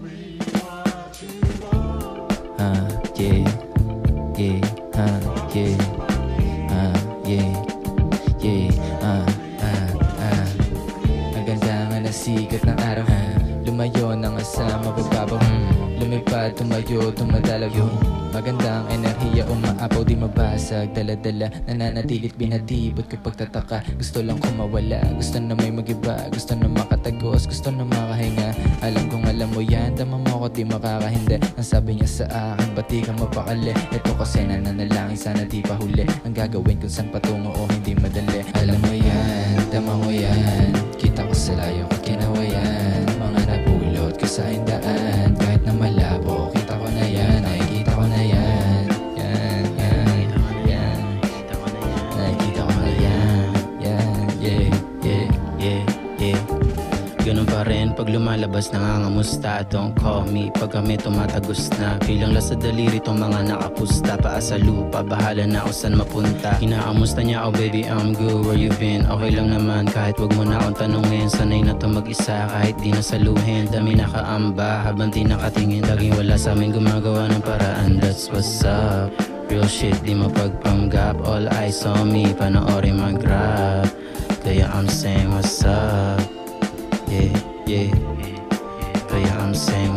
Yeah, yeah, yeah, yeah, yeah, ang ganda nga na sikat ng araw, lumayo ng asa mabababaw, lumipad, tumayo, tumadalaw. Magandang enerhiya, umaapaw, di mabasag, dala-dala, nananatilit, binatibot kapag tataka. Gusto lang kumawala, gusto na may magiba, gusto na makatagos, gusto na makahinga. Alam kong alam mo yan, dama mo ko di makakahindi. Ang sabi niya sa akin, ba't di ka mapakali? Ito kasi nananalangin, sana di pa huli ang gagawin kung saan patungo o hindi madali. Alam mo yan, dama mo yan, kita ko sa layo at kinawayan. Mga napulot ko sa hindaan, kahit na malabo, kita ko na yan, nakikita ko na yan. Yan, yan, yan, nakikita ko na yan. Yan, yeah, yeah, yeah, yeah. Ganun pa rin pag lumalabas nangangamusta. Don't call me pag kami tumatagos na. Bilang lasa daliri tong mga nakapusta. Paa sa lupa, bahala na kung saan mapunta. Kinaamusta niya, oh baby I'm good, where you been? Okay lang naman kahit wag mo na akong tanungin. Sanay na to mag-isa kahit di nasaluhin. Dami nakaamba habang di nakatingin. Laging wala sa amin gumagawa ng paraan. That's what's up, real shit di mapagpanggap. All eyes on me, panoorin mag-rap. Kaya I'm saying what's up. Yeah, yeah, kaya I'm saying